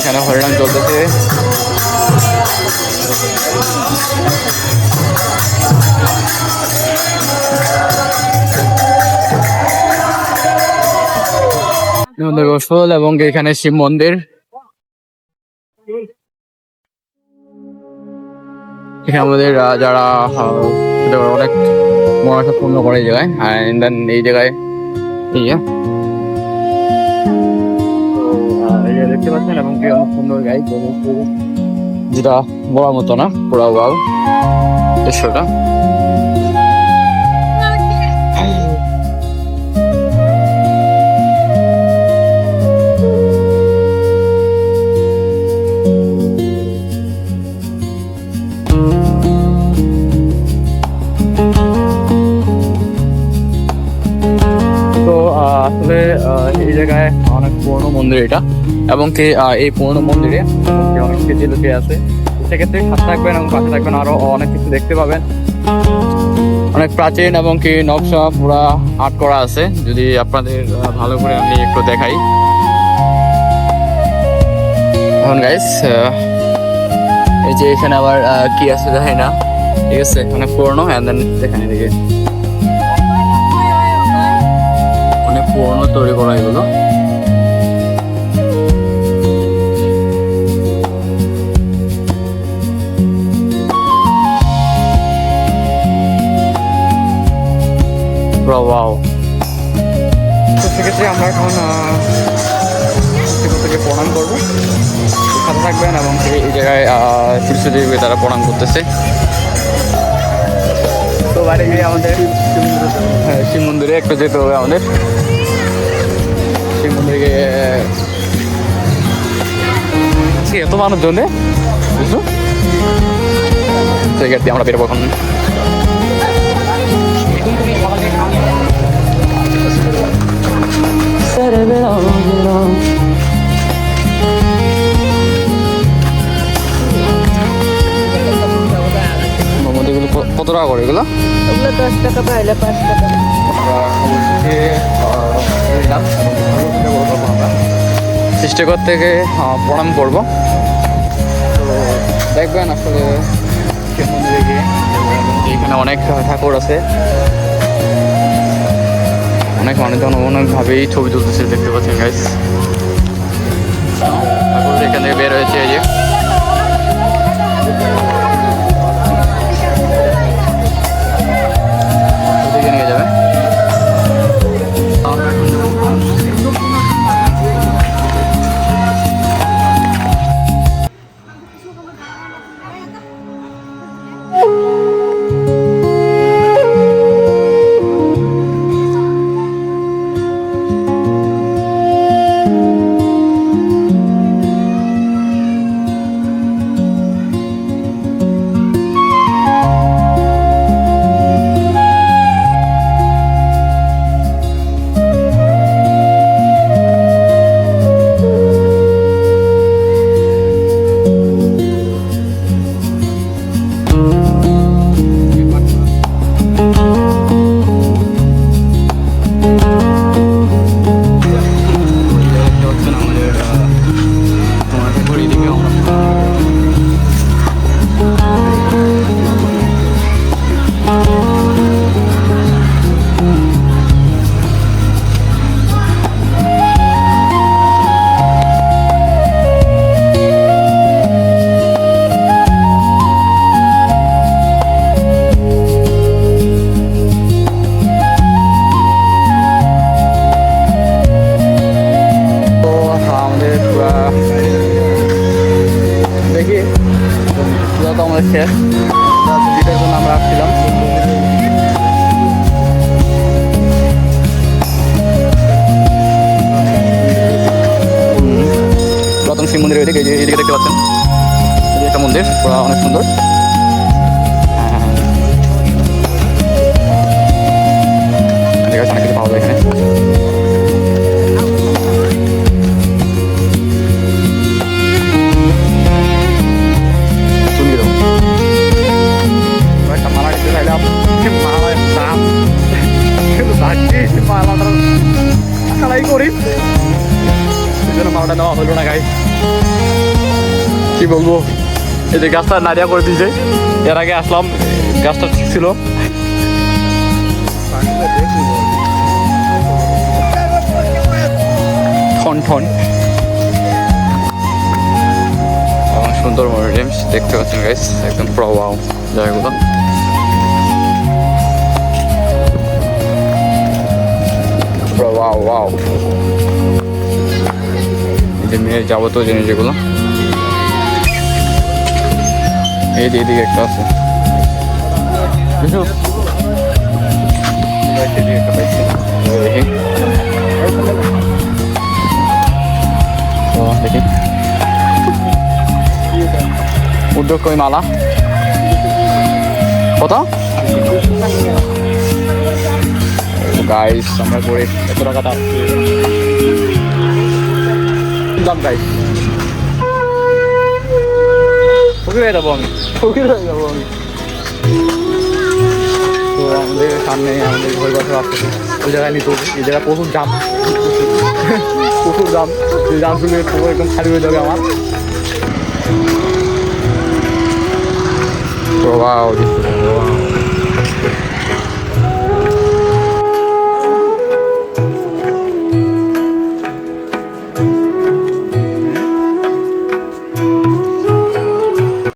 এখানে হরিনাম চলতেছে। গোসল এবং এখানে শিব মন্দির। এখানে আমাদের যারা অনেক মনসা পূর্ণ করে এই জায়গায়, এই জায়গায় দেখতে পাচ্ছেন এবং কি অনেক সুন্দর গাই, যেটা বলার মতো না, পুরা ওয়াও দৃশ্যটা। আসলে এই জায়গায় অনেক পুরনো মন্দির এটা, এবং কি এই পুরনো মন্দিরে অনেক স্মৃতি লুকিয়ে আছে। সেক্ষেত্রে সাথে থাকবেন এবং পাশে থাকবেন, আরো অনেক কিছু দেখতে পাবেন। অনেক প্রাচীন এবং কি নকশা পুরা আর্ট করা আছে, যদি আপনাদের ভালো করে আমি একটু দেখাই। এখন গাইস এই যে এখানে আবার কি আছে দেখাই না, ঠিক আছে, অনেক পুরনো। দেখেন এদিকে অনেক পুরনো তৈরি করা এগুলো। ওয়াও। তো সেক্ষেত্রে আমরা এখন থেকে প্রণাম করবো, সাথে থাকবেন এবং এই জায়গায় তীর্থদেবী তারা প্রণাম করতেছে। তো বাইরে গিয়ে আমাদের শিব মন্দিরে একটু যেতে হবে আমাদের। শিব মন্দিরে গিয়ে এত মানুষজন বুঝলো, সেই গেট দিয়ে আমরা বেরোবো এখন। মন্দিরগুলো কত টাকা করে এগুলো? 10 টাকা পাইলে 5 টাকা। সৃষ্টিকর থেকে প্রণাম করবো। তো দেখবেন আসলে মন্দিরে গিয়ে এখানে অনেক ঠাকুর আছে, অনেক মানুষজন অনেকভাবেই ছবি তুলতেছে, দেখতে পাচ্ছেন গাইস। ঠাকুর এখান থেকে বের হয়েছে, এই যে নিয়ে যাবে। শেষ, যেটার জন্য আমরা আসছিলাম। পুরাতন শিব মন্দির এদিকে দেখতে পাচ্ছেন, একটা মন্দির পুরা অনেক সুন্দর। অনেক কিছু পাওয়া যায় এখানে। মালাটা দেওয়া হলো না গাইস। কি বলবো, এই যে গাছটা নাড়িয়া করে দিয়েছে। এর আগে আসলাম, গাছটা ঠিক ছিল। ঠন ঠন এবং সুন্দর মনোরিমস দেখতে পাচ্ছেন গাইস, একদম পুরো ওয়াও জায়গাগুলো। পুরো ওয়াও ওয়াও, এই যে মেয়ের যাবতীয় জিনিস যেগুলো, এই যে এদিকে একটা আছে। এদিকে একটা পাইছি, দেখি দেখি উদ্যোগ কই মালা কত গাইস, আমরা করে এত টাকা দাম গাইস, ফকির হয়ে যাবো আমি, ফকির হয়ে যাবো আমি। তো আমাদের সামনে আমাদের ঘর বাসা আসতেছে, ওই জায়গায় নিতে হবে। এই জায়গায় প্রচুর দাম, প্রচুর দাম। এই দাম শুনলে পুরো একদম খালি হয়ে যাবে আমার। Wow,